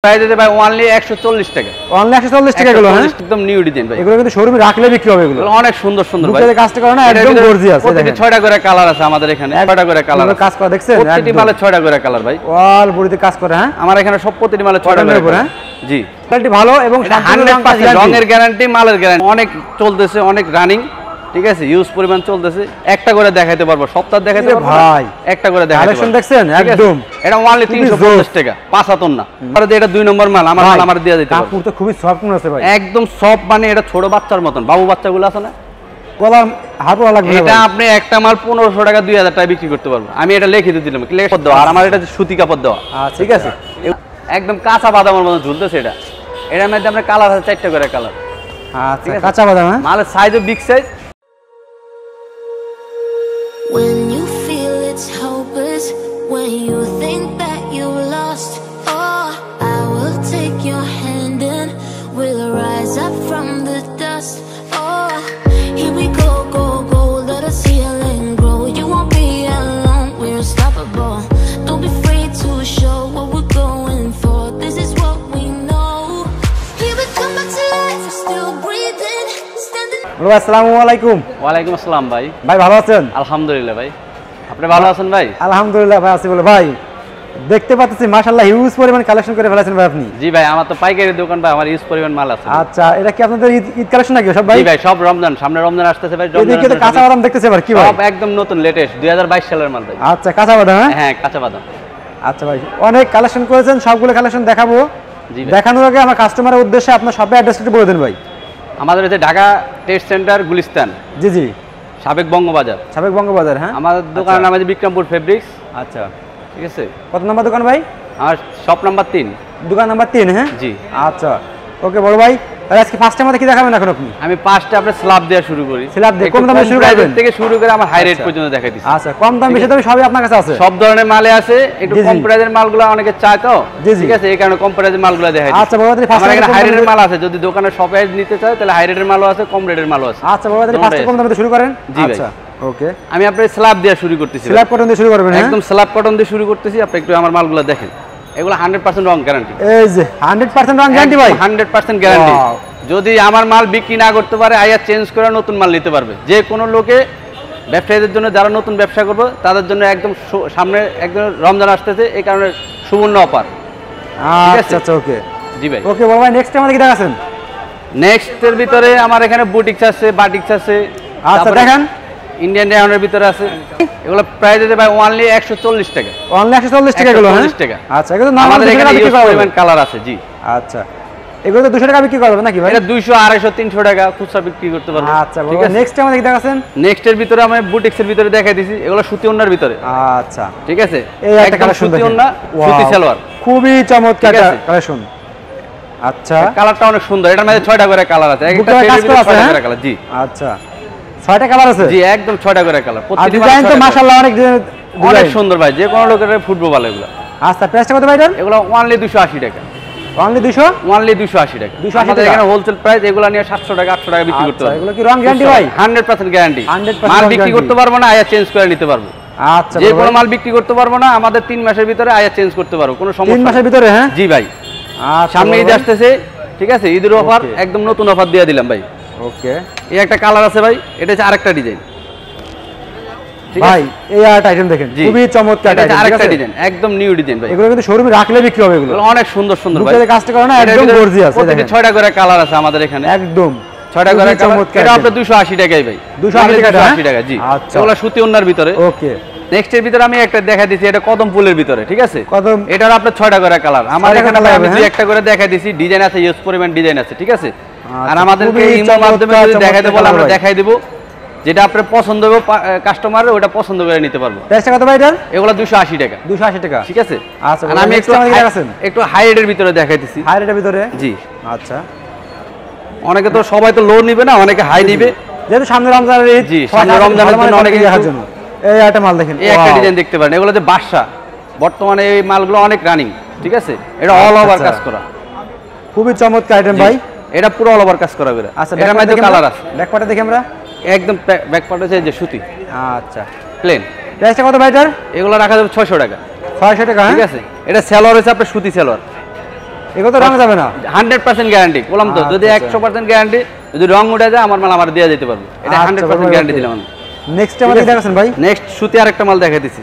Price দিতে ভাই only 140 টাকা। অনলি 140 টাকা এগুলো, হ্যাঁ একদম নিউ ডিজাইন ভাই। এগুলো কিন্তু শোরুমে রাখলে বিক্রি হবে এগুলো। অনেক সুন্দর সুন্দর ভাই। বুকের কাজটা করে না একদম গর্জিয়াস। প্রত্যেকটা 6টা করে কালার আছে আমাদের এখানে। 6টা করে কালার আছে। কাজ করা দেখছেন? প্রত্যেকটি মালে 6টা করে কালার ভাই। অল বডিতে কাজ করে, হ্যাঁ আমার এখানে সব প্রত্যেকটি মালে 6টা করে, হ্যাঁ জি। কোয়ালিটি ভালো এবং 100% রঙের গ্যারান্টি, মালের গ্যারান্টি। অনেক চলতেছে, অনেক রানিং, ঠিক আছে, ইউজ পরিমাণ চলতেছে। একটা করে দেখাইতে পারবো, সপ্তাহ দেখাইতে পারবো ভাই, একটা করে দেখাইতে পারবো। কালেকশন দেখছেন একদম। এটা অনলি 350 টাকা, 5 হাতন না। আর এটা 2 নম্বর মাল, আমার দিয়ে দিতে পারবো। কাপড় তো খুবই সফট মনে আছে ভাই, একদম সফট, মানে এটা ছোট বাচ্চার মতন, বাবু বাচ্চাগুলো আছে না, গলা হাত লাগবে। এটা আপনি একটা মাল 1500 টাকা 2000 টাকা বিক্রি করতে পারবো। আমি এটা লিখে দিলাম, কাপড় দেওয়া, আর আমার এটা সুতি কাপড় দেওয়া, ঠিক আছে। একদম কাঁচা বাদামের মতো ঝুলতেছে এটা। এটার মধ্যে আপনার কালার আছে 4টা করে কালার। আচ্ছা, কাঁচা বাদাম, হ্যাঁ। মালের সাইজও big size. When you feel it's hopeless, when you think that you've lost, oh, I will take your hand and we'll rise up from the dust. Oh, here we go, go, go, let us heal and grow. You won't be alone, we're unstoppable. Don't be afraid to show what we're going for. This is what we know. Here we come back to life, we're still breathing, standing. আসসালামু আলাইকুম। ওয়ালাইকুম আসসালাম ভাই। ভাই ভালো আছেন? আলহামদুলিল্লাহ ভাই, আপনি ভালো আছেন ভাই? আলহামদুলিল্লাহ ভাই আছি। বলে ভাই দেখতে পাচ্ছি মাশাআল্লাহ হিউজ পরিমাণ কালেকশন করে ফেলেছেন ভাই আপনি। জি ভাই, আমার তো পাইকারি দোকান ভাই, আমার হিউজ পরিমাণ মাল আছে। আচ্ছা, এটা কি আপনাদের ঈদ কালেকশন নাকি সব ভাই? জি ভাই, সব রমজান, সামনে রমজান আসতেছে ভাই। এদিকে তো কাঁচা বাদাম দেখতেছে ভাই, কি ভাই? সব একদম নতুন লেটেস্ট 2022 সালের মাল ভাই। আচ্ছা, কাঁচা বাদাম, হ্যাঁ হ্যাঁ কাঁচা বাদাম। আচ্ছা ভাই, অনেক কালেকশন করেছেন, সবগুলো কালেকশন দেখাবো। জি ভাই, দেখানোর আগে আমার কাস্টমারের উদ্দেশ্যে আপনার শপের অ্যাড্রেসটা বলে দেন ভাই। আমাদের এই যে ঢাকা টেস্ট সেন্টার গুলিস্তান, জি জি, সাবেক বঙ্গবাজার। সাবেক বঙ্গবাজার, হ্যাঁ। আমাদের দোকানের নাম আছে বিক্রমপুর ফেব্রিক্স। আচ্ছা, ঠিক আছে। কত নাম্বার দোকান ভাই? আমার শপ নাম্বার 3, দোকান নাম্বার 3, হ্যাঁ জি। আচ্ছা, ওকে বড় ভাই, তাহলে আজকে ফার্স্ট টাইম কি দেখাবেন এখন আপনি? আমি ফার্স্টে আপনার স্ল্যাব দেওয়া শুরু করি। স্ল্যাব দিয়ে কম দামে শুরু করবেন থেকে শুরু করে আমার হাই রেট পর্যন্ত দেখাই দিচ্ছি। আচ্ছা, কম দাম বেশি দাম সবই আপনার কাছে আছে? সব ধরনের মালে আছে। একটু কম প্রাইসের মালগুলো অনেকে চায় তো, ঠিক আছে, এই কারণে কম প্রাইসের মালগুলো দেখাই দিচ্ছি। আচ্ছা বাবা, তাহলে ফার্স্ট আমার এখানে হাই রেটের মাল আছে, যদি দোকানে শপে নিতে চায় তাহলে হাই রেটের মালও আছে, কম রেটের মালও আছে। আচ্ছা বাবা, তাহলে ফার্স্টে কম দামে শুরু করেন। জি ভাই, আচ্ছা ওকে। আমি আপনার স্ল্যাব দেওয়া শুরু করতেছি। স্ল্যাব কটন দিয়ে শুরু করবেন? একদম স্ল্যাব কটন দিয়ে শুরু করতেছি। আপনি একটু আমার মালগুলো দেখেন, এগুলো 100% রং গ্যারান্টি। এই যে 100% রং গ্যারান্টি ভাই? 100% গ্যারান্টি। যদি আমার মাল বিক্রি না করতে পারে, আইয়া চেঞ্জ করে নতুন মাল নিতে পারবে। যে কোনো লোকে, ব্যবসায়ীদের জন্য, যারা নতুন ব্যবসা করবে তাদের জন্য একদম সামনে একদম রমজান আসতেছে, এই কারণে সুবর্ণ অফার। আচ্ছা আচ্ছা, ওকে। জি ভাই, ওকে বড় ভাই, নেক্সট আমাদের কি দেখাচ্ছেন? নেক্সটের ভিতরে আমার এখানে বুটিক্স আছে, বাটিক্স আছে। আচ্ছা দেখেন, ইন্ডিয়ান ডায়মন্ডের ভিতরে আছে। এগুলো প্রাইস দিতে ভাই অনলি 140 টাকা। অনলি 140 টাকা এগুলো, হ্যাঁ 140 টাকা। আচ্ছা, এগুলো নাম আমাদের এখানে ইউজ পরিমাণ কালার আছে। জি আচ্ছা, এগুলো তো 200 টাকা বিক্রি করবে নাকি ভাই? এটা 200, 250, 300 টাকা খুচরা বিক্রি করতে পারবে। আচ্ছা, ঠিক আছে। নেক্সট আমাদের কি দেখাচ্ছেন? নেক্সটের ভিতরে আমি বুটিক্সের ভিতরে দেখাই দিছি। এগুলো সুতি ওন্নার ভিতরে। আচ্ছা, ঠিক আছে, এই একটা কালেকশন সুতি ওন্না, সুতি সালোয়ার, খুবই চমৎকার কালেকশন। আচ্ছা, কালারটা অনেক সুন্দর। এটার মধ্যে 6টা করে কালার আছে। একটা টেডের ভিতরে 6টা করে কালার। জি আচ্ছা, 6টা কালার আছে? জি, একদম 6টা করে কালার। প্রত্যেকটি ডিজাইন তো মাশাআল্লাহ অনেক সুন্দর ভাই, যে কোনো লোকের ফুটবো ভালো এগুলো। আচ্ছা, প্রাইসটা কত ভাই এটার? এগুলো অনলি 280 টাকা। অনলি 200? অনলি 280 টাকা। 280 টাকা। এখানে হোলসেল প্রাইস। এগুলো নিয়ে 700 টাকা, 800 টাকা বিক্রি করতে পারবে। এগুলো কি রং গ্যারান্টি ভাই? 100% গ্যারান্টি। মাল বিক্রি করতে পারবো না, আয়া চেঞ্জ করে নিতে পারবো। আচ্ছা, যে কোনো মাল বিক্রি করতে পারবো না, আমাদের 3 মাসের ভিতরে আয়া চেঞ্জ করতে পারবো, কোনো সমস্যা 3 মাসের ভিতরে, হ্যাঁ জি ভাই। সামনে ঈদ আসতেছে, ঠিক আছে, ঈদের অফার, একদম নতুন অফার দিয়ে দিলাম ভাই। ওকে, এই একটা কালার আছে ভাই, এটা হচ্ছে আরেকটা ডিজাইন। ভাই এই আরেকটা আইটেম দেখেন, খুবই চমৎকার আরেকটা ডিজাইন, একদম নিউ ডিজাইন ভাই। এগুলো কিন্তু শোরুমে রাখলে বিক্রি হবে। এগুলো অনেক সুন্দর সুন্দর ভাই, বুকের কাজটা করে না একদম গর্জিয়াস। প্রত্যেকটা 6টা করে কালার আছে আমাদের এখানে। একদম 6টা করে চমৎকার। এটা আপনার 280 টাকাই ভাই। 280 টাকা। জি, এগুলো সুতি ওন্নার ভিতরে। ওকে, নেক্সটের ভিতরে আমি একটা দেখাই দিছি, এটা কদম ফুলের ভিতরে, ঠিক আছে। এটার আপনার 6টা করে কালার। আমার এখানে আমি দুই একটা করে দেখাই দিছি। ডিজাইন আছে, ইউজ পরিমাণ ডিজাইন আছে, ঠিক আছে। আর আমাদেরকে ইমেল মাধ্যমে যদি দেখাইতে বলে আমরা দেখাই দেব। যেটা আপনার পছন্দ হবে কাস্টমারের, ওটা পছন্দ করে নিতে পারবো। প্রাইসটা কত ভাই এটার? এগুলো 280 টাকা। 280 টাকা, ঠিক আছে। আচ্ছা, আর আমি একটু হাই রেটের ভিতরে দেখাই দিছি। হাই রেটের ভিতরে? জি আচ্ছা, অনেকে তো সবাই তো লো নিবে না, অনেকে হাই নিবে, যেহেতু সামনে রমজানের ঈদ। জি, সামনে রমজানের জন্য অনেকে দেখার জন্য এই একটা মাল দেখেন, এই একটা ডিজাইন দেখতে পারেন। এগুলো যে বাদশা, বর্তমানে এই মালগুলো অনেক রানিং, ঠিক আছে। এটা অল ওভার কাজ করা, খুবই চমৎকার আইটেম ভাই। এটা পুরো অল ওভার কাজ করা করে। আচ্ছা, এটার মধ্যে কালার আছে। ব্যাক পার্টটা দেখি আমরা। একদম ব্যাক পার্ট আছে যে সুতি। আচ্ছা, প্লেন। প্রাইসটা কত ভাই এটার? এগুলো রাখা যাবে 600 টাকা। 600 টাকা, ঠিক আছে। এটা সালোয়ার হচ্ছে আপনার সুতি সালোয়ার। এগুলো তো রং যাবে না 100% গ্যারান্টি বললাম তো, যদি 100% গ্যারান্টি, যদি রং উঠে যায় আমার মাল আমার দিয়ে যেতে পারবো, এটা 100% গ্যারান্টি দিলাম আমি। নেক্সট আমাদের দেখাচ্ছেন ভাই, নেক্সট সুতি আরেকটা মাল দেখাই দিছি।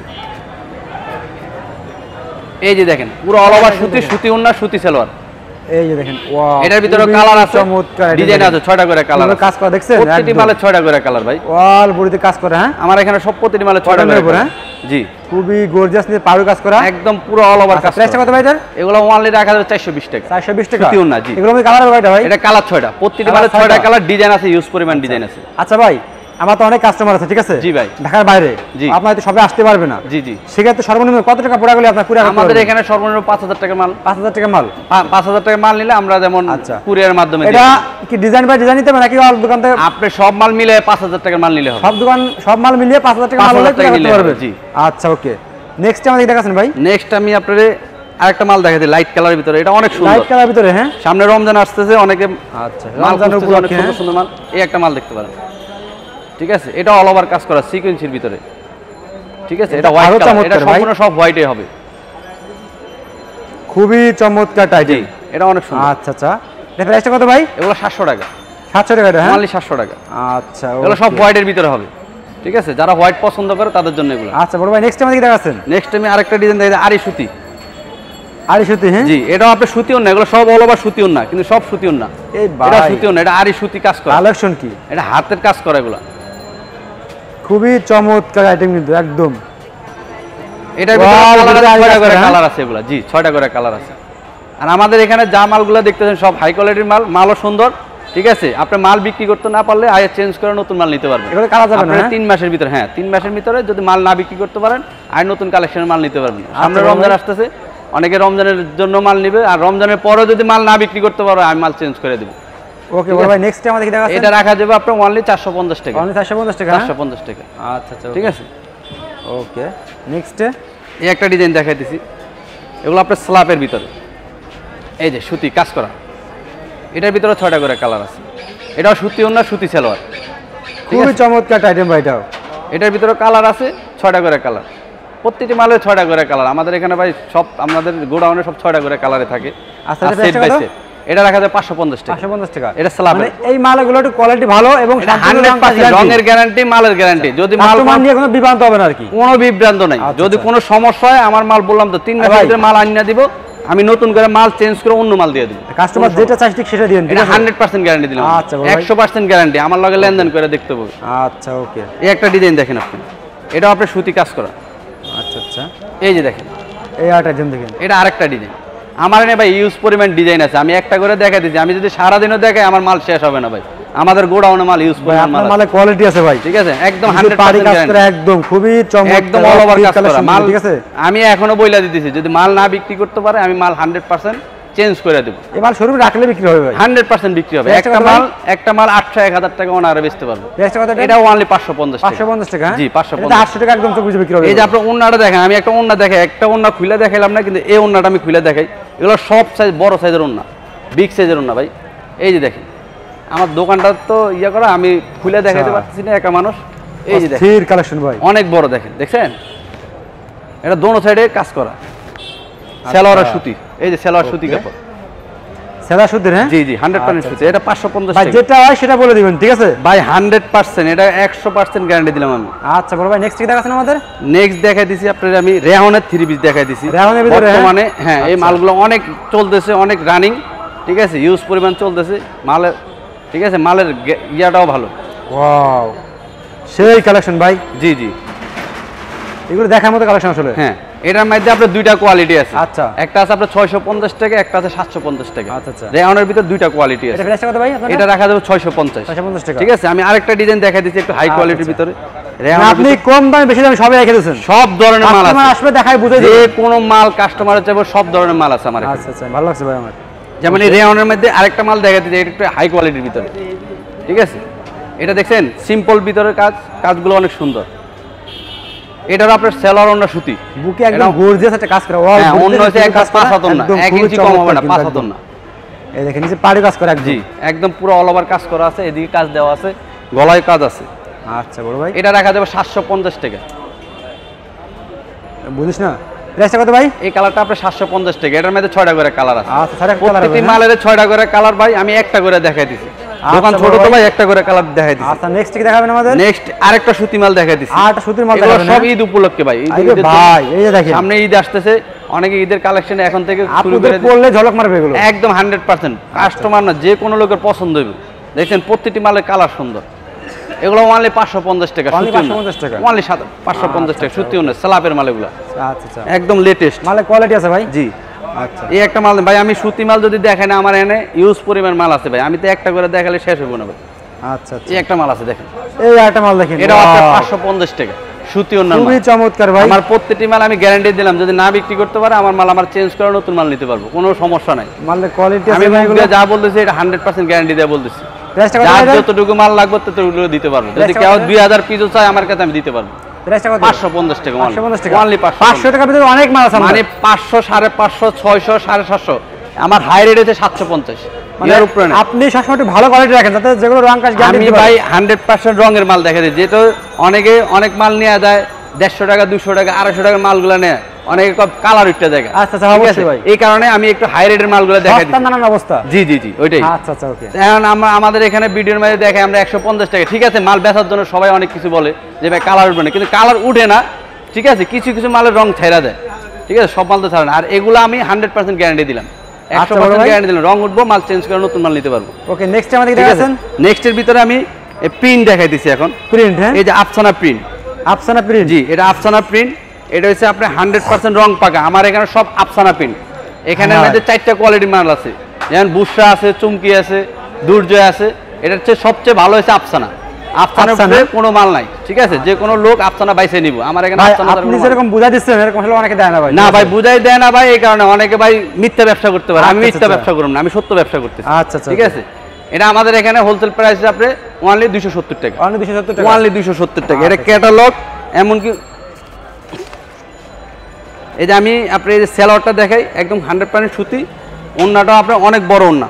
এই যে দেখেন পুরো অল ওভার সুতি, সুতি ওন্না, সুতি সালোয়ার। এই যে দেখেন, ওয়াও, এটার ভিতরে কালার আছে, ডিজাইন আছে, 6টা করে কালার আছে। কাজ করা দেখছেন, প্রত্যেকটি মালে 6টা করে কালার ভাই, অল বডিতে কাজ করা। হ্যাঁ, আমার এখানে সব প্রত্যেকটি মালে 6টা করে কালার। জি, খুবই গর্জিয়াস নিয়ে পাড়ু কাজ করা, একদম পুরো অল ওভার কাজ। প্রাইসটা কত ভাই এটার? এগুলো অনলি রাখা যাবে 420 টাকা। 420 টাকা সুতি ওন্না। জি, এগুলো আমি কালার হবে ভাই? এটা কালার 6টা, প্রত্যেকটি মালে 6টা কালার, ডিজাইন আছে, ইউজ পরিমাণ ডিজাইন আছে। আচ্ছা ভাই, আমার তো অনেক কাস্টমার আছে, ঠিক আছে? জি ভাই, ঢাকার বাইরে, জি, আপনারা তো সবে আসতে পারবে না। জি জি, সেক্ষেত্রে সর্বনিম্ন কত টাকা পড়া গেলে আপনার কুরিয়ার? আমাদের এখানে সর্বনিম্ন 5000 টাকা মাল। 5000 টাকা মাল? 5000 টাকা মাল নিলে আমরা যেমন কুরিয়ারের মাধ্যমে। এটা কি ডিজাইন বাই ডিজাইন নিতে হবে নাকি অল দোকান থেকে? আপনি সব মাল মিলে 5000 টাকার মাল নিলে হবে। সব দোকান সব মাল মিলিয়ে 5000 টাকা মাল হলে করতে পারবে? জি। আচ্ছা, ওকে। নেক্সট আমাদের দেখাছেন ভাই। নেক্সট আমি আপনাদের আরেকটা মাল দেখাচ্ছি লাইট কালারের ভিতরে, এটা অনেক সুন্দর। লাইট কালারের ভিতরে? হ্যাঁ, সামনে রমজান আসতেছে, অনেকে আচ্ছা রমজানের উপর অনেক সুন্দর সুন্দর মাল। এই একটা মাল দেখতে পারেন, ঠিক আছে? এটা অল ওভার কাজ করা সিকোয়েন্সের ভিতরে, ঠিক আছে? এটা হোয়াইট কালার, এটা সম্পূর্ণ সব হোয়াইটই হবে, খুবই চমৎকার টাইটেল। এটা অনেক সুন্দর। আচ্ছা আচ্ছা, এটা প্রাইসটা কত ভাই? এগুলো 700 টাকা। 700 টাকা? হ্যাঁ, অনলি 700 টাকা। আচ্ছা, এগুলো সব হোয়াইটের ভিতরে হবে, ঠিক আছে? যারা হোয়াইট পছন্দ করে তাদের জন্য এগুলো। আচ্ছা বড় ভাই, নেক্সট আমাদের কি দেখাচ্ছেন? নেক্সট আমি আরেকটা ডিজাইন দেখাচ্ছি, আরি সুতি। আরি সুতি? হ্যাঁ, জি, এটাও আপনি সুতিও না, এগুলো সব অল ওভার সুতিও না, কিন্তু সব সুতিও না। এই এটা সুতিও না, এটা আরি সুতি কাজ করা। কালেকশন কি? এটা হাতের কাজ করা, এগুলো খুবই চমৎকার আইটেম কিন্তু একদম। এটার ভিতরে 6টা করে কালার আছে এগুলো। জি, 6টা করে কালার আছে। আর আমাদের এখানে যা মালগুলো দেখতেছেন সব হাই কোয়ালিটির মাল, মালও সুন্দর, ঠিক আছে? আপনি মাল বিক্রি করতে না পারলে আগে চেঞ্জ করে নতুন মাল নিতে পারবেন। এগুলো কালার যাবে না 3 মাসের ভিতরে? হ্যাঁ, 3 মাসের ভিতরে যদি মাল না বিক্রি করতে পারেন আর নতুন কালেকশনের মাল নিতে পারবেন। সামনে রমজান আসতেছে, অনেকে রমজানের জন্য মাল নেবে, আর রমজানের পরে যদি মাল না বিক্রি করতে পারো আমি মাল চেঞ্জ করে দেব। ওকে বড় ভাই, নেক্সট আমাদের কি দেখাচ্ছেন? এটা রাখা যাবে আপনার অনলি 450 টাকা। অনলি 450 টাকা? 450 টাকা। আচ্ছা আচ্ছা, ঠিক আছে। ওকে, নেক্সট এই একটা ডিজাইন দেখাই দিছি, এগুলো আপনার স্ল্যাবের ভিতরে, এই যে সুতি কাজ করা। এটার ভিতরে 6টা করে কালার আছে। এটাও সুতি ওন্না, সুতি সালোয়ার, খুবই চমৎকার আইটেম ভাই। এটার ভিতরে কালার আছে 6টা করে কালার, প্রত্যেকটি মালে 6টা করে কালার। আমাদের এখানে ভাই সব আমাদের গোডাউনে সব 6টা করে কালারে থাকে। আচ্ছা, এটা রাখা যায় 550 টাকা। 550 টাকা? এটা স্ল্যাব। মানে এই মালগুলো একটু কোয়ালিটি ভালো এবং 100% রঙের গ্যারান্টি, মালের গ্যারান্টি। যদি মাল নিয়ে কোনো বিভ্রান্ত হবে না আর কি? কোনো বিভ্রান্ত নাই। যদি কোনো সমস্যা হয় আমার মাল বললাম তো 3 মাসের ভিতরে মাল আনিয়ে দিব, আমি নতুন করে মাল চেঞ্জ করে অন্য মাল দিয়ে দেব। কাস্টমার যেটা চাই ঠিক সেটা দিবেন? এটা 100% গ্যারান্টি দিলাম। আচ্ছা, 100% গ্যারান্টি, আমার লগে লেনদেন করে দেখতে হবে। আচ্ছা, ওকে। এই একটা ডিজাইন দেখেন আপনি, এটাও আপনার সুতি কাজ করা। আচ্ছা আচ্ছা, এই যে দেখেন, এই আরেকটা ডিজাইন দেখেন। এটা আরেকটা ডিজাইন। আমার এনে ভাই ইউজ পরিমাণ ডিজাইন আছে, আমি একটা করে দেখাই দিচ্ছি। আমি যদি সারাদিনও দেখাই আমার মাল শেষ হবে না ভাই। আমাদের গোডাউনে মাল ইউজ পরিমাণ মাল, মালে কোয়ালিটি আছে ভাই, ঠিক আছে? একদম 100% গ্যারান্টি, একদম খুবই চমৎকার, একদম অল ওভার কাজ করা মাল, ঠিক আছে? আমি এখনো বইলা দিতেছি, যদি মাল না বিক্রি করতে পারে আমি মাল 100% চেঞ্জ করে দেব। এই মাল শোরুমে রাখলে বিক্রি হবে ভাই? 100% বিক্রি হবে। একটা মাল 800 1000 টাকা ওনারে বেচতে পারবে। এটা অনলি 550 টাকা। 550 টাকা? জি, 550। এটা 800 টাকা একদম চোখ বুঝে বিক্রি হবে। এই যে আপনি ওন্নাটা দেখেন, আমি একটা ওন্না দেখাই, একটা ওন্না খুলে দেখাইলাম না, কিন্তু এই ওন্নাটা আমি খুলে দেখাই। এগুলো সব সাইজ, বড় সাইজের ওন্না, বিগ সাইজের ওন্না ভাই। এই যে দেখেন, আমার দোকানটা তো ইয়া করা, আমি খুলে দেখাইতে পারতেছি না, একা মানুষ। এই যে দেখেন, কালেকশন ভাই অনেক বড়, দেখেন, দেখছেন? এটা দোনো সাইডে কাজ করা, সালোয়ার সুতি। এই যে সালোয়ার সুতি কাপড়, সেলা সুতির? হ্যাঁ, জি জি, 100% সুতি। এটা 550 ভাই, টাকা। যেটা হয় সেটা বলে দিবেন, ঠিক আছে ভাই? 100%, এটা 100% গ্যারান্টি দিলাম আমি। আচ্ছা বড় ভাই, নেক্সট কি দেখাচ্ছেন আমাদের? নেক্সট দেখাই দিছি আপনাদের আমি রেহনের 3 পিস দেখাই দিছি। রেহনের ভিতরে বর্তমানে হ্যাঁ, এই মালগুলো অনেক চলতেছে, অনেক রানিং, ঠিক আছে? ইউজ পরিমাণ চলতেছে মালের, ঠিক আছে? মালের ইয়াটাও ভালো। ওয়াও, সেই কালেকশন ভাই। জি জি, এগুলো দেখার মতো কালেকশন আসলে। হ্যাঁ, এটার মধ্যে আপনার দুইটা কোয়ালিটি আছে। আচ্ছা, একটা আছে আপনার 650 টাকা, একটা আছে 750 টাকা। আচ্ছা আচ্ছা, রেহনের ভিতর দুইটা কোয়ালিটি আছে। এটা প্রাইস কত ভাই আপনাদের? এটা রাখা যাবে 650 টাকা। ঠিক আছে? আমি আরেকটা ডিজাইন দেখাই দিচ্ছি একটু হাই কোয়ালিটির ভিতরে। আপনি কম দামে বেশি দামে সবই রেখে দিয়েছেন? সব ধরনের মাল আছে, আসবে দেখাই বুঝে যে কোনো মাল কাস্টমারের চাইবে, সব ধরনের মাল আছে আমার এখানে। আচ্ছা আচ্ছা, ভালো লাগছে ভাই আমার। যেমন এই রেহনের মধ্যে আরেকটা মাল দেখাই দিচ্ছি, এটা একটু হাই কোয়ালিটির ভিতরে, ঠিক আছে? এটা দেখছেন সিম্পল ভিতরে কাজ, কাজগুলো অনেক সুন্দর। এটার আপনার সেলার ওন্না সুতি, বুকে একদম গর্জিয়াস একটা কাজ করা। হ্যাঁ, অন্য হচ্ছে এক কাজ 5 হাত না, 1 ইঞ্চি কম হবে না, 5 হাত না। এই দেখেন নিচে পাড়ে কাজ করা। জি, একদম পুরো অল ওভার কাজ করা আছে, এদিকে কাজ দেওয়া আছে, গলায় কাজ আছে। আচ্ছা বড় ভাই, এটা রাখা যাবে 750 টাকা। বুঝিস না, প্রাইসটা কত ভাই? এই কালারটা আপনার 750 টাকা। এটার মধ্যে 6টা করে কালার আছে। আচ্ছা, 6টা কালার আছে। প্রত্যেকটি মালের 6টা করে কালার ভাই, আমি একটা করে দেখাই দিছি। দোকান ছোট তো ভাই, একটা করে কালার দেখাই দিছি। আচ্ছা, নেক্সট কি দেখাবেন আমাদের? নেক্সট আরেকটা সুতি মাল দেখাই দিছি। আরেকটা সুতির মাল দেখাবেন, দেখাবেন সব ঈদ উপলক্ষে ভাই। ভাই এই যে দেখেন, সামনে ঈদ আসতেছে, অনেকে ঈদের কালেকশন এখন থেকে শুরু আপনাদের করে পড়লে ঝলক মারবে এগুলো একদম 100%। কাস্টমার না, যে কোনো লোকের পছন্দ হইবে। দেখেন প্রত্যেকটি মালের কালার সুন্দর। এগুলো অনলি 550 টাকা। অনলি 550 টাকা। অনলি 550 টাকা সুতি না, স্ল্যাবের মাল এগুলো। আচ্ছা আচ্ছা, একদম লেটেস্ট মালের কোয়ালিটি আছে ভাই। জি। আচ্ছা, এই একটা মাল ভাই, আমি সুতি মাল যদি দেখেন আমার এনে ইউজ পরিমাণ মাল আছে ভাই, আমি তো একটা করে দেখালে শেষ হইব না ভাই। আচ্ছা আচ্ছা, এই একটা মাল আছে দেখেন, এই একটা মাল দেখেন, এটা আপনার 550 টাকা সুতি অন্যান্য। খুবই চমৎকার ভাই। আমার প্রত্যেকটি মাল আমি গ্যারান্টি দিলাম, যদি না বিক্রি করতে পারে আমার মাল আমার চেঞ্জ করে নতুন মাল নিতে পারবো, কোনো সমস্যা নাই। মালের কোয়ালিটি আমি আছে এগুলো যা বলতেছি এটা 100% গ্যারান্টি দিয়ে বলতেছি। প্রাইসটা কত যার ভাই? যতটুকু মাল লাগবে ততটুকু দিতে পারবো। যদি কেউ 2000 পিসও চায় আমার কাছে আমি দিতে পারবো। প্রাইসটা কত? 550 টাকা। 550 টাকা। অনলি 500 টাকার ভিতরে অনেক মাল আছে মানে 500, 550, 600, 750। আমার হাই রেট হচ্ছে 750। মানে এর উপরে না। আপনি সবসময় একটু ভালো কোয়ালিটি রাখেন, যাতে যেগুলো রং কাজ আমি ভাই 100% রঙের মাল দেখা দিই। যেটা অনেকে অনেক মাল নিয়ে যায় 150 টাকা, 200 টাকা, 250 টাকার মালগুলো নেয়, অনেকে কালার উঠতে জায়গা। আচ্ছা আচ্ছা, অবশ্যই ভাই। এই কারণে আমি একটু হাই রেটের মালগুলো দেখা দিই। নানান অবস্থা। জি জি জি, ওইটাই। আচ্ছা আচ্ছা, ওকে। এখন আমাদের এখানে ভিডিওর মধ্যে দেখে আমরা 150 টাকা, ঠিক আছে। মাল বেচার জন্য সবাই অনেক কিছু বলে যে ভাই কালার উঠবে না, কিন্তু কালার উঠে না, ঠিক আছে। কিছু কিছু মালের রং ছেড়া দেয়, ঠিক আছে, সব মাল তো ছাড়ে না। আর এগুলো আমি 100% গ্যারান্টি দিলাম, 100% গ্যারান্টি দিলাম। রং উঠবো, মাল চেঞ্জ করে নতুন মাল নিতে পারবো। ওকে, নেক্সট আমাদের কি দেখাচ্ছেন? নেক্সটের ভিতরে আমি প্রিন্ট দেখাই দিছি এখন। প্রিন্ট, হ্যাঁ, এই যে আফসানা প্রিন্ট। আফসানা প্রিন্ট, জি, এটা আফসানা প্রিন্ট। এটা হচ্ছে আপনার 100% রং পাকা। আমার এখানে সব আফসানা প্রিন্ট। এখানে আমাদের 4টা কোয়ালিটি মাল আছে, যেমন বুশরা আছে, চুমকি আছে, দুর্জয় আছে। এটা হচ্ছে সবচেয়ে ভালো হচ্ছে আফসানা। আফসানার উপরে কোনো মাল নাই, ঠিক আছে। যে কোনো লোক আফসানা বাইসে নিব। আমার এখানে আফসানা আপনি যেরকম বুঝা দিচ্ছেন এরকম হলে অনেকে দেয় না ভাই। না ভাই, বুঝাই দেয় না ভাই। এই কারণে অনেকে ভাই মিথ্যা ব্যবসা করতে পারে। আমি মিথ্যা ব্যবসা করব না, আমি সত্য ব্যবসা করতেছি। আচ্ছা আচ্ছা, ঠিক আছে। এটা আমাদের এখানে হোলসেল প্রাইস আপনি অনলি 270 টাকা। অনলি 270 টাকা। অনলি 270 টাকা। এটা ক্যাটালগ। এমনকি এই যে আমি আপনি এই যে সেলারটা দেখাই, একদম 100% সুতি। ওন্নাটা আপনার অনেক বড় ওন্না,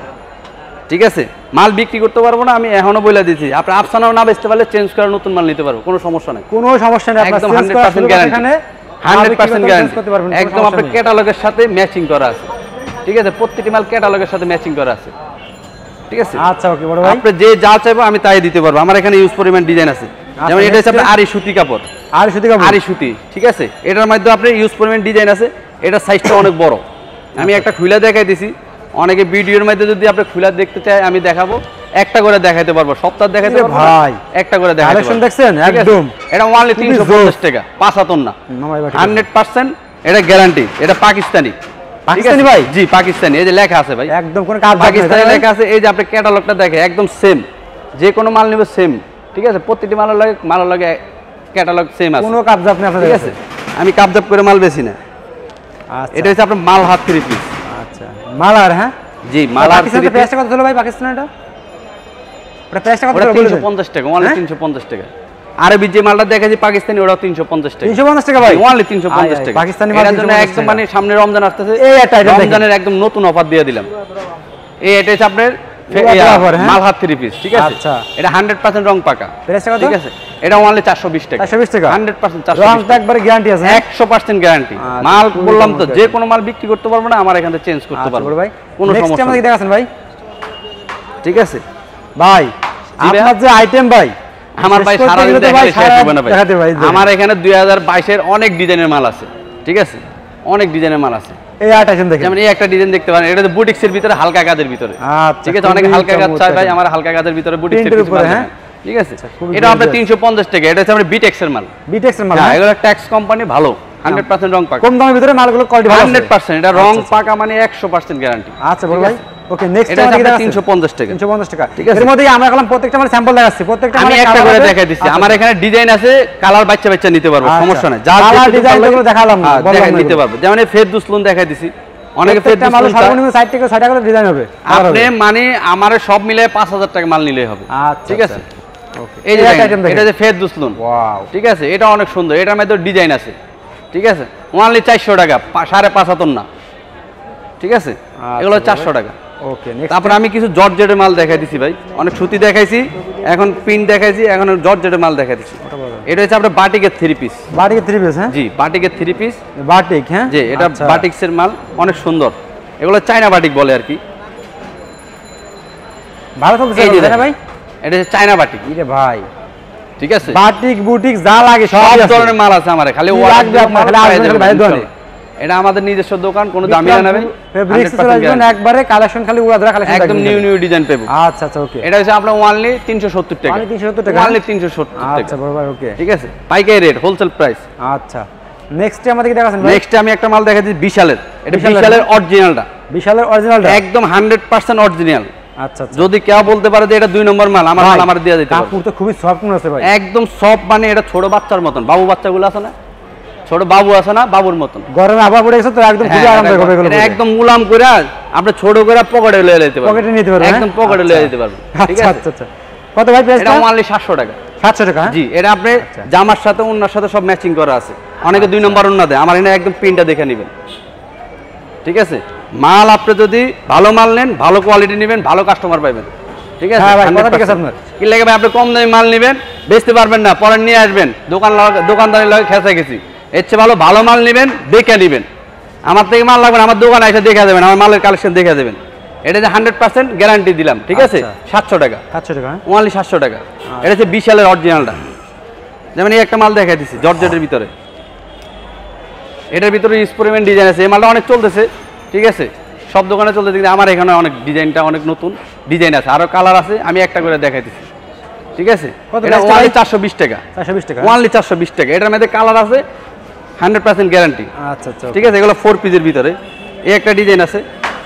ঠিক আছে। মাল বিক্রি করতে পারবো না, আমি এখনো বলে দিচ্ছি। আপনি আফসানাও না বেচতে পারলে চেঞ্জ করে নতুন মাল নিতে পারবো, কোনো সমস্যা নাই। কোনো সমস্যা নেই, একদম 100% গ্যারান্টি। 100% গ্যারান্টি। একদম আপনার ক্যাটালগের সাথে ম্যাচিং করা আছে, ঠিক আছে। প্রত্যেকটি মাল ক্যাটালগের সাথে ম্যাচিং করা আছে, ঠিক আছে। আচ্ছা, ওকে বড় ভাই। আপনি যে যা চাইবো আমি তাই দিতে পারবো। আমার এখানে ইউজ পরিমাণ ডিজাইন আছে। যেমন এটা হচ্ছে আপনার আরি সুতি কাপড়। আরি সুতি কাপড়, আরি সুতি, ঠিক আছে। এটার মধ্যে আপনার ইউজ পরিমাণ ডিজাইন আছে। এটা সাইজটা অনেক বড়। আমি একটা খুলে দেখাই দিছি। অনেকে ভিডিওর মধ্যে যদি আপনি খুলে দেখতে চাই আমি দেখাবো, একটা করে দেখাইতে পারবো, সপ্তাহ দেখাইতে পারবো ভাই, একটা করে দেখাইতে পারবো। কালেকশন দেখছেন একদম। এটা অনলি 350 টাকা, 75 না, 100% এটা গ্যারান্টি। এটা পাকিস্তানি। পাকিস্তানি ভাই? জি, পাকিস্তানি। এই যে লেখা আছে ভাই, একদম কোন কাজ পাকিস্তানি লেখা আছে। এই যে আপনি ক্যাটালগটা দেখে একদম সেম, যে কোনো মাল নিবে সেম, ঠিক আছে। প্রত্যেকটি মালের লাগে ক্যাটালগ সেম আছে, কোনো কাবজাব আপনি আপনাদের, ঠিক আছে। আমি কাবজাব করে মাল বেশি না। আচ্ছা, এটা হচ্ছে আপনার মাল হাত 3 পিস। আচ্ছা, মালার, হ্যাঁ জি, মালার। পাকিস্তানের প্রাইসটা কত হলো ভাই? পাকিস্তানের এটা ওটা প্রাইসটা কত হলো? 350 টাকা, অনলি 350 টাকা। আরবি যে মালটা দেখেছি পাকিস্তানি, ওটা 350 টাকা। 350 টাকা ভাই, অনলি 350 টাকা। পাকিস্তানি মাল এর জন্য একদম মানে সামনে রমজান আসতেছে, এই একটা আইটেম রমজানের একদম নতুন অফার দিয়ে দিলাম। এটা হচ্ছে আপনার মাল হাত 3 পিস, ঠিক আছে। আচ্ছা, এটা 100% রং পাকা, ঠিক আছে। এটা অনলি 420 টাকা। 420 টাকা, 100% রং 420 একবারে গ্যারান্টি আছে, 100% গ্যারান্টি। মাল বললাম তো, যে কোনো মাল বিক্রি করতে পারবো না, আমার এখান থেকে চেঞ্জ করতে পারবো ভাই, কোনো সমস্যা নেই। দেখাছেন ভাই, ঠিক আছে ভাই। আপনার যে আইটেম ভাই, আমার ভাই সারা দিন দেখালে শেষ হবে না ভাই। আমার এখানে 2022 এর অনেক ডিজাইনের মাল আছে, ঠিক আছে। অনেক ডিজাইনের মাল আছে। এই আইটেম দেখেন, যেমন এই একটা ডিজাইন দেখতে পারেন, এটা তো বুটিক্সের ভিতরে হালকা কাজের ভিতরে, ঠিক আছে। অনেক হালকা কাজ চাই ভাই, আমার হালকা কাজের ভিতরে বুটিক্সের ভিতরে, হ্যাঁ, ঠিক আছে। এটা আপনার 350 টাকা। এটা হচ্ছে আমরা বিটেক্স এর মাল। বিটেক্স এর মাল, হ্যাঁ, এগুলো ট্যাক্স কোম্পানি, ভালো, 100% রং পাকা, কম দামের ভিতরে মালগুলো কোয়ালিটি ভালো, 100%। এটা রং পাকা মানে 100% গ্যারান্টি। আচ্ছা বড় ভাই, ওকে। নেক্সট এটা হচ্ছে 350 টাকা। 350 টাকা, ঠিক আছে। এর মধ্যে আমরা গেলাম প্রত্যেকটা মানে স্যাম্পল দেখাচ্ছি, প্রত্যেকটা আমি একটা করে দেখাই দিচ্ছি। আমার এখানে ডিজাইন আছে, কালার বাচ্চা বাচ্চা নিতে পারবো, সমস্যা নাই। যা কালার ডিজাইনগুলো দেখালাম না, দেখাই নিতে পারবো। যেমন এই ফেদ দুসলুন দেখাই দিছি। অনেকে ফেদ দুসলুন সর্বনিম্ন 60 থেকে 60 টাকা করে ডিজাইন হবে। আপনি মানে আমার সব মিলে 5000 টাকা মাল নিলেই হবে, ঠিক আছে। ওকে, এই যে এটা যে ফেদ দুসলুন, ওয়াও, ঠিক আছে। এটা অনেক সুন্দর। এটার মধ্যে ডিজাইন আছে, ঠিক আছে। অনলি 400 টাকা, 5.5 না, ঠিক আছে। এগুলো 400 টাকা। ওকে, নেক্সট। তারপর আমি কিছু জর্জেটের মাল দেখাই দিছি ভাই। অনেক সুতি দেখাইছি, এখন প্রিন্ট দেখাইছি, এখন জর্জেটের মাল দেখাই দিছি। এটা হচ্ছে আপনার বাটিকের 3 পিস। বাটিকের 3 পিস? হ্যাঁ জি, বাটিকের 3 পিস। বাটিক? হ্যাঁ জি, এটা বাটিক্সের মাল, অনেক সুন্দর। এগুলো চায়না বাটিক বলে আর কি। ভালো চলছে না ভাই? এটা হচ্ছে চায়না বাটিক। ইরে ভাই, ঠিক আছে, বাটিক বুটিক যা লাগে সব ধরনের মাল আছে আমার, খালি লাগবে আপনার, খালি আসবেন ভাই দোকানে। এটা আমাদের নিজস্ব দোকান, কোনো দামি না নেবেন। ফেব্রিক্স আসবেন একবারে, কালেকশন খালি উড়া ধরা কালেকশন, একদম নিউ নিউ ডিজাইন পাবো। আচ্ছা আচ্ছা, ওকে। এটা হচ্ছে আপনার অনলি 370 টাকা। অনলি 370 টাকা? অনলি 370 টাকা। আচ্ছা বড় ভাই, ওকে, ঠিক আছে, পাইকারি রেট, হোলসেল প্রাইস। আচ্ছা, নেক্সট আমাদেরকে দেখাছেন ভাই? নেক্সট আমি একটা মাল দেখাচ্ছি বিশালের। এটা বিশালের অরিজিনালটা, বিশালের অরিজিনালটা একদম 100% অরিজিনাল। আচ্ছা, যদি কেউ বলতে পারে যে এটা 2 নম্বর মাল, আমার মাল আমার দিয়ে দিতে পারবে। কাপড় তো খুবই সফট মনে আছে ভাই, একদম সফট, মানে এটা ছোট বাচ্চার মতন, বাবু বাচ্চাগুলো আছে না, ছোট বাবু আছে না, বাবুর মতন। গরমে আবার পড়ে গেছে তো একদম খুবই আরামদায়ক হবে এগুলো। এটা একদম মুলাম করে আপনি ছোট করে পকেটে লয়ে নিতে পারবেন, পকেটে নিতে পারবেন, একদম পকেটে লয়ে দিতে পারবেন। ঠিক আছে, আচ্ছা আচ্ছা। কত ভাই প্রাইসটা? এটা অনলি 700 টাকা। 700 টাকা? জি, এটা আপনি জামার সাথে ওন্নার সাথে সব ম্যাচিং করা আছে। অনেকে 2 নম্বর ওন্না দেয়, আমার এখানে একদম প্রিন্টটা দেখে নেবেন। ঠিক আছে, মাল আপনি যদি ভালো মাল নেন, ভালো কোয়ালিটি নেবেন, ভালো কাস্টমার পাবেন। ঠিক আছে, হ্যাঁ ভাই, কথা ঠিক আছে আপনার। কি লাগে ভাই, আপনি কম দামে মাল নেবেন, বেচতে পারবেন না, পরে নিয়ে আসবেন, দোকানদারের লগে খেসা গেছি। এর চেয়ে ভালো ভালো মাল নেবেন, দেখে নেবেন। আমার থেকে মাল লাগবে না, আমার দোকানে এসে দেখে যাবেন, আমার মালের কালেকশন দেখে যাবেন। এটা যে 100% গ্যারান্টি দিলাম। ঠিক আছে, 700 টাকা। 700 টাকা? অনলি 700 টাকা। এটা হচ্ছে বিশালের অরিজিনালটা। যেমন এই একটা মাল দেখাই দিচ্ছি জর্জেটের ভিতরে, এটার ভিতরে এক্সপেরিমেন্ট ডিজাইন আছে। এই মালটা অনেক চলতেছে। ঠিক আছে, সব দোকানে চলতেছে, কিন্তু আমার এখানে অনেক ডিজাইনটা অনেক নতুন ডিজাইন আছে, আরো কালার আছে, আমি একটা করে দেখাই দিচ্ছি। ঠিক আছে, এটা অনলি 420 টাকা। 420 টাকা? অনলি 420 টাকা। এটার মধ্যে কালার আছে, 100% গ্যারান্টি। আচ্ছা আচ্ছা, ঠিক আছে, এগুলো 4 পিসের ভিতরে। এই একটা ডিজাইন আছে,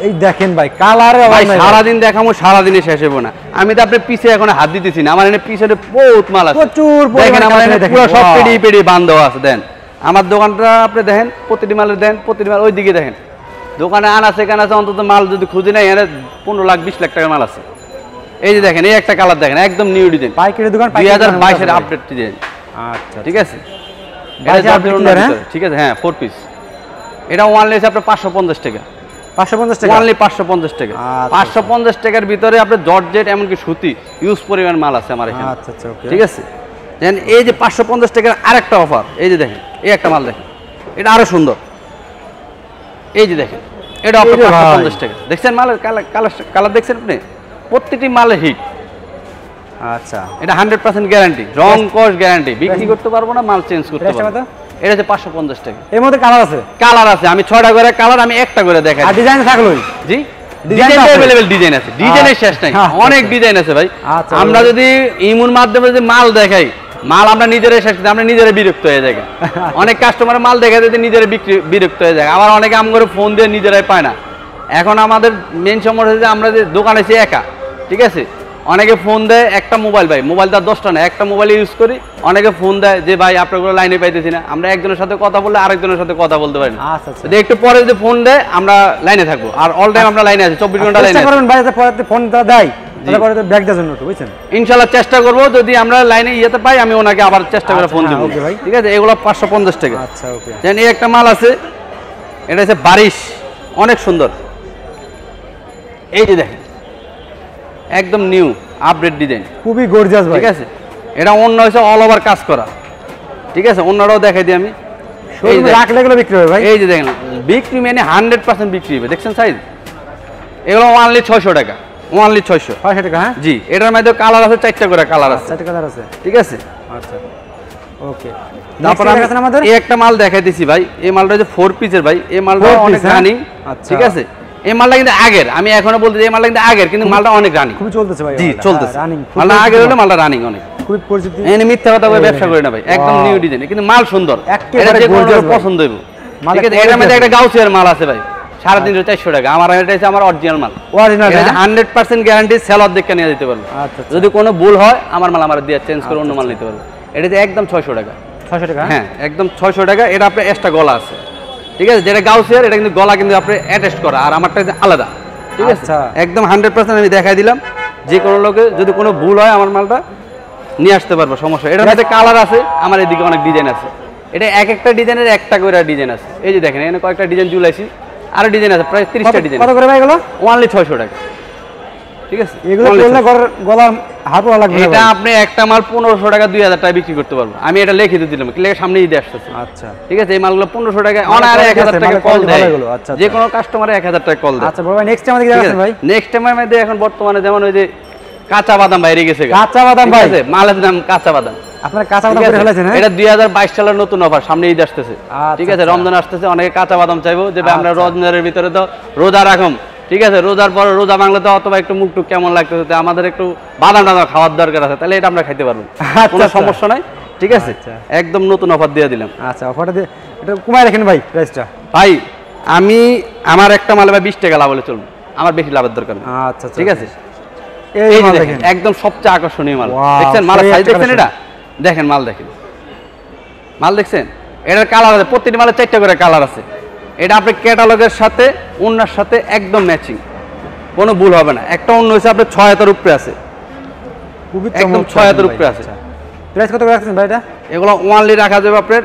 এই দেখেন ভাই, কালারে ভাই সারাদিন দেখামো, সারাদিনে শেষ হবো না। আমি তো আপনার পিছে এখন হাত দিতেছি না, আমার এখানে পিছনে বহুত মাল আছে, প্রচুর দেখেন আমার এখানে পুরো সব পরিমাণে। পেডি পেডি বান্ধব আছে। দেন আমার দোকানটা আপনি দেখেন, প্রতিটি মালের দেন, প্রতিটি মাল ওই দিকে দেখেন, দোকানে আনাছে কেন আছে, অন্তত মাল যদি খুঁজে নেয় এখানে 15 লাখ 20 লাখ টাকার মাল আছে। এই যে দেখেন, এই একটা কালার দেখেন, একদম নিউ ডিজাইন, পাইকারি দোকান, 2022 এর আপডেট ডিজাইন। আচ্ছা, ঠিক আছে, ঠিক আছে, হ্যাঁ 4 পিস। এটা অনলি আছে আপনার 550 টাকা। 550 টাকা? অনলি 550 টাকা। 550 টাকার ভিতরে আপনার জর্জেট এমনকি সুতি ইউজ পরিমাণ মাল আছে আমার এখানে। আচ্ছা আচ্ছা, ওকে। ঠিক আছে, দেন এই যে 550 টাকার আরেকটা অফার, এই যে দেখেন, এই একটা মাল দেখেন, এটা আরো সুন্দর। এই যে দেখেন, এটা অফার 550 টাকা। দেখছেন মালের কালার দেখছেন আপনি, প্রত্যেকটি মালের হিট। আচ্ছা, এটা 100% গ্যারান্টি, রং কস গ্যারান্টি, বিক্রি করতে পারবো না, মাল চেঞ্জ করতে পারবো। এটা হচ্ছে 550 টাকা। এর মধ্যে কালার আছে? কালার আছে, আমি 6টা করে কালার, আমি একটা করে দেখাই। আর ডিজাইন থাকলোই? জি, ডিজাইন अवेलेबल ডিজাইন আছে, ডিজাইনের শেষ নাই, অনেক ডিজাইন আছে ভাই। আমরা যদি ইমুর মাধ্যমে যদি মাল দেখাই, মাল আমরা নিজেরাই শেষ করি, আমরা নিজেরাই বিরক্ত হয়ে যাই। অনেক কাস্টমার মাল দেখাই দিতে নিজেরাই বিরক্ত হয়ে যায়, আবার অনেকে আমগরে ফোন দিয়ে নিজেরাই পায় না। এখন আমাদের মেইন সমস্যা হচ্ছে আমরা যে দোকানে আছি একা। ঠিক আছে, অনেকে ফোন দেয়, একটা মোবাইল ভাই, মোবাইলটা 10টা না, একটা মোবাইল ইউজ করি। অনেকে ফোন দেয় যে ভাই আপনাগুলো লাইনে পাইতেছি না, আমরা একজনের সাথে কথা বললে আরেকজনের সাথে কথা বলতে পারি না। যদি একটু পরে যদি ফোন দেয়, আমরা লাইনে থাকবো, আর অল টাইম আমরা লাইনে আছি, 24 ঘন্টা লাইনে আছি। ফোনটা দেয় তারপরে তো ব্যাক দেওয়ার জন্য, বুঝছেন? ইনশাআল্লাহ চেষ্টা করব, যদি আমরা লাইনে ইয়েতে পাই আমি ওনাকে আবার চেষ্টা করে ফোন দেব। ঠিক আছে, এগুলো 550 টাকা। আচ্ছা, ওকে। দেন এই একটা মাল আছে, এটা হচ্ছে বারিশ, অনেক সুন্দর। এই যে দেখেন, একদম নিউ আপডেট ডিজাইন, খুবই গর্জিয়াস ভাই। ঠিক আছে, এটা অন্য হচ্ছে অল ওভার কাজ করা। ঠিক আছে, অন্যটাও দেখাই দিই আমি। এই যে রাখলে এগুলো বিক্রি হবে ভাই? এই যে দেখেন, বিক্রি মানে 100% বিক্রি হবে। দেখছেন সাইজ, এগুলো অনলি 600 টাকা। অনলি 600 টাকা? হ্যাঁ, জি। এটার মধ্যে কালার আছে, 4টা করে কালার আছে। 4টা কালার আছে? ঠিক আছে, আচ্ছা, ওকে। তারপর আমাদের এই একটা মাল দেখাইতেছি ভাই, এই মালটা হচ্ছে 4 পিসের ভাই, এই মালটা অনেক রানিং। ঠিক আছে, এই মালটা কিন্তু আগের, আমি এখনো বলতে এই মালটা কিন্তু আগের, কিন্তু মালটা অনেক রানিং, খুব চলতেছে ভাই। জি চলতেছে, মালটা আগের হলো, মালটা রানিং অনেক, খুব পরিচিতি। এনে মিথ্যা কথা বলে ব্যবসা করি না ভাই, একদম নিউ ডিজাইন, কিন্তু মাল সুন্দর, এটা যে কোনো পছন্দ হইব। ঠিক আছে, এটার মধ্যে একটা গাউসিয়ার মাল আছে ভাই, 350 টাকা। আমার এটা হচ্ছে আমার অরিজিনাল মাল, অরিজিনাল 100% গ্যারান্টি, সেলর দেখে নিয়ে যেতে পারবো। যদি কোনো ভুল হয় আমার মাল আমার দিয়ে চেঞ্জ করে অন্য মাল নিতে পারবো। এটা একদম 600 টাকা। 600 টাকা? হ্যাঁ, একদম 600 টাকা। এটা আপনার এক্সট্রা গলা আছে। ঠিক আছে, যেটা গাউসিয়ার, এটা কিন্তু গলা কিন্তু আপনি অ্যাটাচ করা, আর আমারটা আলাদা। ঠিক আছে, একদম 100% আমি দেখাই দিলাম, যে কোনো লোকে যদি কোনো ভুল হয় আমার মালটা নিয়ে আসতে পারবো, সমস্যা। এটার মধ্যে কালার আছে, আমার এদিকে অনেক ডিজাইন আছে। এটা এক একটা ডিজাইনের একটা করে ডিজাইন আছে। এই যে দেখেন, এখানে কয়েকটা ডিজাইন ঝুলাইছি, আরো ডিজাইন আছে, প্রায় 30টা ডিজাইন। কত করে ভাই এগুলো? অনলি 600 টাকা। ঠিক আছে এগুলো পরলে গলা হাত পরা লাগবে না এটা আপনি একটা মাল 1500 টাকা 2000 টাকা বিক্রি করতে পারবো আমি এটা লিখে দিলাম লিখে সামনে ঈদ আসতেছে আচ্ছা ঠিক আছে এই মালগুলো 1500 টাকা অনারে 1000 টাকা কল দেয় আচ্ছা যে কোনো কাস্টমারে 1000 টাকা কল দেয় আচ্ছা ভাই নেক্সট টাইম আমাদের দেখাচ্ছেন ভাই নেক্সট টাইমের মধ্যে এখন বর্তমানে যেমন ওই যে কাঁচা বাদাম বাইরে গেছে কাঁচা বাদাম ভাই মালের দাম কাঁচা বাদাম আপনারা কাঁচা বাদাম করে ফেলেছেন হ্যাঁ এটা 2022 সালের নতুন অফার সামনে ঈদ আসতেছে ঠিক আছে রমজান আসতেছে অনেকে কাঁচা বাদাম চাইবো যে ভাই আমরা রমজানের ভিতরে তো রোজা রাখুন ঠিক আছে রোজার পর রোজা বাংলাতে অথবা একটু মুখ টুক কেমন লাগতেছে আমাদের একটু বাদাম টাদাম খাওয়ার দরকার আছে তাহলে এটা আমরা খাইতে পারবো কোনো সমস্যা নাই ঠিক আছে একদম নতুন অফার দিয়ে দিলাম আচ্ছা অফারটা দিয়ে এটা কমায় রাখেন ভাই প্রাইসটা ভাই আমি আমার একটা মালে ভাই 20 টাকা লাভ হলে চলবে আমার বেশি লাভের দরকার নেই আচ্ছা ঠিক আছে এই মাল দেখেন একদম সবচেয়ে আকর্ষণীয় মাল দেখছেন মালের সাইজ দেখছেন এটা দেখেন মাল দেখেন মাল দেখছেন এটার কালার আছে প্রত্যেকটি মালের 4টা করে কালার আছে এটা আপনি ক্যাটালগের সাথে ওন্নার সাথে একদম ম্যাচিং কোনো ভুল হবে না একটা অন্য হইছে আপনার 6 হাতের উপরে আছে একদম 6 হাতের উপরে আছে প্রাইস কত করে রাখছেন ভাই এটা এগুলো ওয়ানলি রাখা যাবে আপনার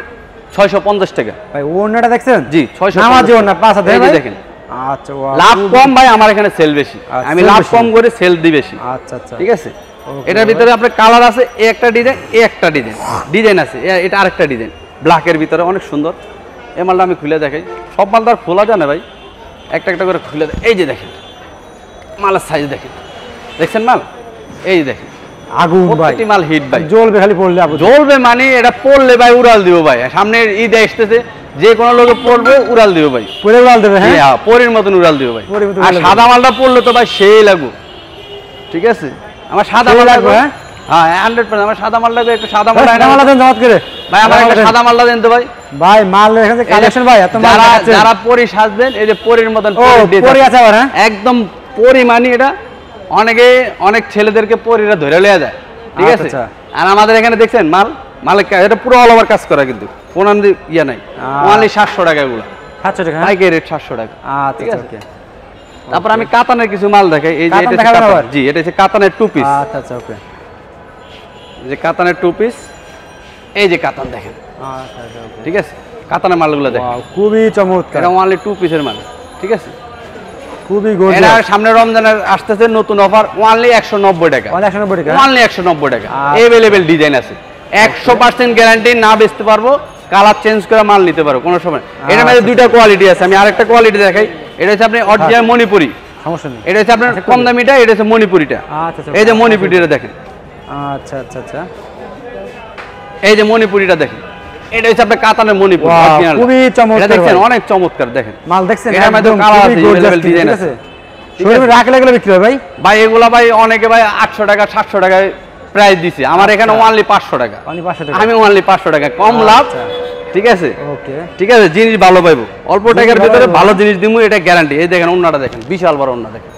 650 টাকা ভাই ওন্নাটা দেখছেন জি 650 আমার যে ওন্না 5 হাতে ভাই দেখেন আচ্ছা লাভ কম ভাই আমার এখানে সেল বেশি আমি লাভ কম করে সেল দিই বেশি আচ্ছা আচ্ছা ঠিক আছে এটার ভিতরে আপনার কালার আছে এই একটা ডিজাইন এই একটা ডিজাইন আছে এটা আরেকটা ডিজাইন ব্ল্যাকের ভিতরে অনেক সুন্দর এই মালটা আমি খুলে দেখাই সব মাল তো আর খোলা যায় না ভাই একটা একটা করে খুলে এই যে দেখেন মালের সাইজ দেখেন দেখছেন মাল এই দেখেন আগুন ভাই প্রতিটি মাল হিট ভাই জ্বলবে খালি পড়লে আগুন জ্বলবে মানে এটা পড়লে ভাই উড়াল দিব ভাই সামনে ঈদ আসতেছে যে কোনো লোকে পড়বে উড়াল দিব ভাই পরে উড়াল দেবে হ্যাঁ পরের মতন উড়াল দিব ভাই আর সাদা মালটা পড়লে তো ভাই সেই লাগবে ঠিক আছে আমার সাদা মাল লাগবে হ্যাঁ 100% আমার সাদা মাল লাগবে একটু সাদা মাল দেন জমাত করে ভাই আমার একটা সাদা মালটা দেন তো ভাই ভাই মাল এখানে কালেকশন ভাই এত মাল আছে যারা পরি সাজবেন এই যে পরির মতন পরি আছে আবার হ্যাঁ একদম পরি মানি এটা অনেক ছেলেদেরকে পরিরা ধরে লয়ে যায় ঠিক আছে আর আমাদের এখানে দেখছেন মাল এটা পুরো অল ওভার কাজ করা কিন্তু কোন ইয়া নাই অনলি 700 টাকা এগুলো 700 টাকা হাই রেট 700 টাকা আচ্ছা ওকে তারপর আমি কাতানের কিছু মাল দেখাই এই যে এটা কাতান জি এটা হচ্ছে কাতানের টু পিস আচ্ছা আচ্ছা ওকে এই যে কাতানের টু পিস এই যে কাতান দেখেন আচ্ছা আচ্ছা ওকে ঠিক আছে কাতানের মালগুলো দেখেন খুবই চমৎকার এটা অনলি টু পিসের মাল ঠিক আছে খুবই গর্জিয়াস এটা সামনে রমজানের আসতেছে নতুন অফার অনলি 190 টাকা অনলি 190 টাকা অনলি 190 টাকা अवेलेबल ডিজাইন আছে 100% গ্যারান্টি না বেচতে পারবো কালার চেঞ্জ করে মাল নিতে পারো কোনো সময় এর মধ্যে দুইটা কোয়ালিটি আছে আমি আরেকটা কোয়ালিটি দেখাই এটা হচ্ছে আপনি অরিজিনাল মণিপুরি সমস্যা নেই এটা হচ্ছে আপনার কম দামিটা এটা হচ্ছে মণিপুরিটা আচ্ছা এই যে মণিপুরিটা দেখেন আচ্ছা আচ্ছা আচ্ছা এই যে মণিপুরিটা দেখেন এটা হচ্ছে আপনার কাতানের মণিপুর অরিজিনাল খুবই চমৎকার দেখেন অনেক চমৎকার দেখেন মাল দেখছেন এর মধ্যে কালার আছে अवेलेबल ডিজাইন আছে শোরুমে রাখলে এগুলো বিক্রি হয় ভাই ভাই এগুলা ভাই অনেকে ভাই 800 টাকা 700 টাকায় প্রাইস দিছে আমার এখানে অনলি 500 টাকা অনলি 500 টাকা আমি অনলি 500 টাকা কম লাভ ঠিক আছে ওকে ঠিক আছে জিনিস ভালো পাইবো অল্প টাকার ভিতরে ভালো জিনিস দিমু এটা গ্যারান্টি এই দেখেন ওন্নাটা দেখেন বিশাল বড় ওন্না দেখেন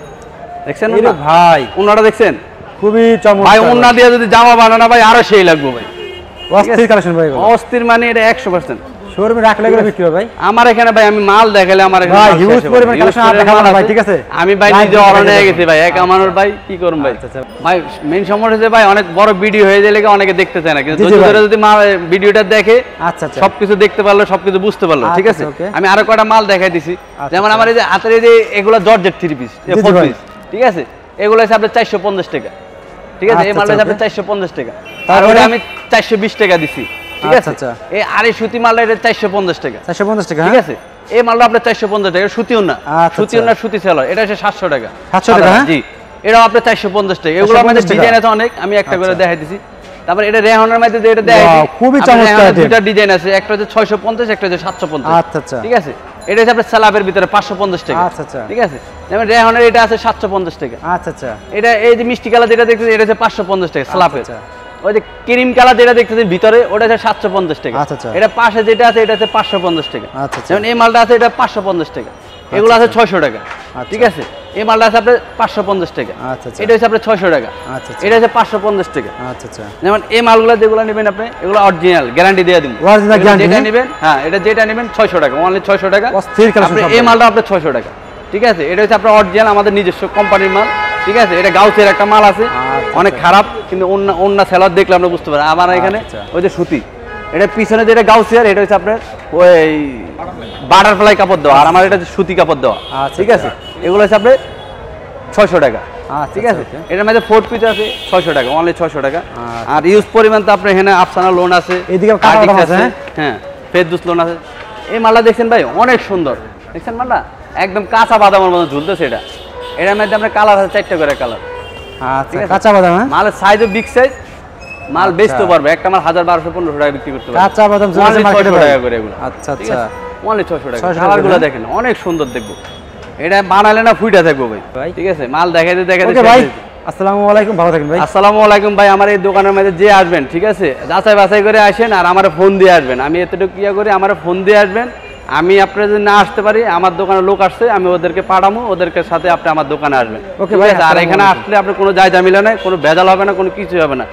দেখছেন না ভাই ওন্নাটা দেখছেন খুবই চমৎকার ভাই ওন্না দিয়ে যদি জামা বানানো ভাই আরো সেই লাগবে ভাই অস্থির কালেকশন ভাই অস্থির মানে এটা 100% শোরুমে রাখলে এগুলো বিক্রি হয় ভাই আমার এখানে ভাই আমি মাল দেখালে আমার এখানে ভাই হিউজ পরিমাণ কালেকশন আপনি দেখাবেন ভাই ঠিক আছে আমি ভাই নিজে অরণে গেছি ভাই এক আমানোর ভাই কি করব ভাই ভাই মেইন সমস্যা হচ্ছে ভাই অনেক বড় ভিডিও হয়ে গেলে অনেকে দেখতে চায় না কিন্তু যদি ভিডিওটা দেখে আচ্ছা আচ্ছা সবকিছু দেখতে পারলো সবকিছু বুঝতে পারলো ঠিক আছে আমি আরো কয়টা মাল দেখাই দিছি যেমন আমার এই যে হাতের এই যে এগুলা জর্জেট 3 পিস 4 পিস ঠিক আছে এগুলো হচ্ছে আপনার 450 টাকা ঠিক আছে এই মালটা হচ্ছে আপনার 450 টাকা তারপরে আমি 420 টাকা দিছি ঠিক আছে এই আরে সুতি মালটা এটা 450 টাকা 450 টাকা ঠিক আছে এই মালটা আপনার 450 টাকা সুতিও না সুতিও না সুতি সেলার এটা হচ্ছে 700 টাকা 700 টাকা জি এটা আপনার 450 টাকা এগুলো আমাদের ডিজাইন আছে অনেক আমি একটা করে দেখাই দিছি তারপর এটা রেহনের মধ্যে যেটা দেখাই খুবই চমৎকার দুটো ডিজাইন আছে একটা হচ্ছে 650 একটা হচ্ছে 750 আচ্ছা আচ্ছা ঠিক আছে এটা হচ্ছে আপনার সালাবের ভিতরে 550 টাকা আচ্ছা আচ্ছা ঠিক আছে যেমন রেহনের এটা আছে 750 টাকা আচ্ছা আচ্ছা এটা এই যে মিষ্টি কালার যেটা দেখতেছেন এটা হচ্ছে 550 টাকা সালাপের ওই যে ক্রিম কালার যেটা দেখতেছেন ভিতরে ওটা হচ্ছে 750 টাকা এটা পাশে যেটা আছে এটা হচ্ছে 550 টাকা যেমন এই মালটা আছে এটা 550 টাকা এগুলো আছে 600 টাকা ঠিক আছে এই মালটা আছে আপনার 550 টাকা এটা হচ্ছে আপনার 600 টাকা এটা হচ্ছে 550 টাকা যেমন এই মালগুলো যেগুলো নেবেন আপনি এগুলো অরিজিনাল গ্যারান্টি দিয়ে দিন যেটা নেবেন হ্যাঁ এটা যেটা নেবেন 600 টাকা অনলি 600 টাকা আপনি এই মালটা আপনার 600 টাকা ঠিক আছে এটা হচ্ছে আপনার অরিজিনাল আমাদের নিজস্ব কোম্পানির মাল ঠিক আছে এটা গাউসের একটা মাল আছে অনেক খারাপ কিন্তু অন্য সেলার দেখলে আমরা বুঝতে পারি আমার এখানে ওই যে সুতি এটা পিছনে যেটা গাউসিয়ার এটা হচ্ছে আপনার ওই বাটারফ্লাই কাপড় দেওয়া আর আমার এটা সুতি কাপড় দেওয়া ঠিক আছে এগুলো হচ্ছে আপনার 600 টাকা ঠিক আছে। এটার মধ্যে 4 পিস আছে 600 টাকা, অনলি 600 টাকা। আর ইউজ পরিমাণ তো আপনার এখানে আফসানা লোন আছে, এদিকে কাটা বাদাম আছে, হ্যাঁ ফেরদৌস লোন আছে। এই মালটা দেখছেন ভাই অনেক সুন্দর, দেখছেন মালটা একদম কাঁচা বাদামের মতো ঝুলতেছে। এটার মধ্যে আপনার কালার আছে 4টা করে কালার। আচ্ছা কাঁচা বাদাম, হ্যাঁ মালের সাইজও বিগ সাইজ, মাল বেচতে পারবে। একটা মাল 1200-1500 টাকা বিক্রি করতে পারবে। কাঁচা বাদাম চলছে মার্কেটে টাকা করে এগুলো। আচ্ছা আচ্ছা, অনলি 600 টাকা। কালারগুলো দেখেন অনেক সুন্দর, দেখবো এটা বানালে না ফুইটা থাকবো ভাই। ঠিক আছে, মাল দেখাইতে ওকে ভাই, আসসালামু আলাইকুম, ভালো থাকেন ভাই। আসসালামু আলাইকুম ভাই। আমার এই দোকানের মধ্যে যে আসবেন, ঠিক আছে, যাচাই বাছাই করে আসেন আর আমার ফোন দিয়ে আসবেন। আমি এতটুকু ইয়া করি, আমার ফোন দিয়ে আসবেন। আমি আপনারা যদি না আসতে পারি, আমার দোকানে লোক আসছে, আমি ওদেরকে পাঠাবো, ওদেরকে সাথে আপনি আমার দোকানে আসবেন। ওকে ভাই, আর এখানে আসলে আপনার কোনো যায় ঝামেলা নাই, কোনো ভেজাল হবে না, কোনো কিছু হবে না।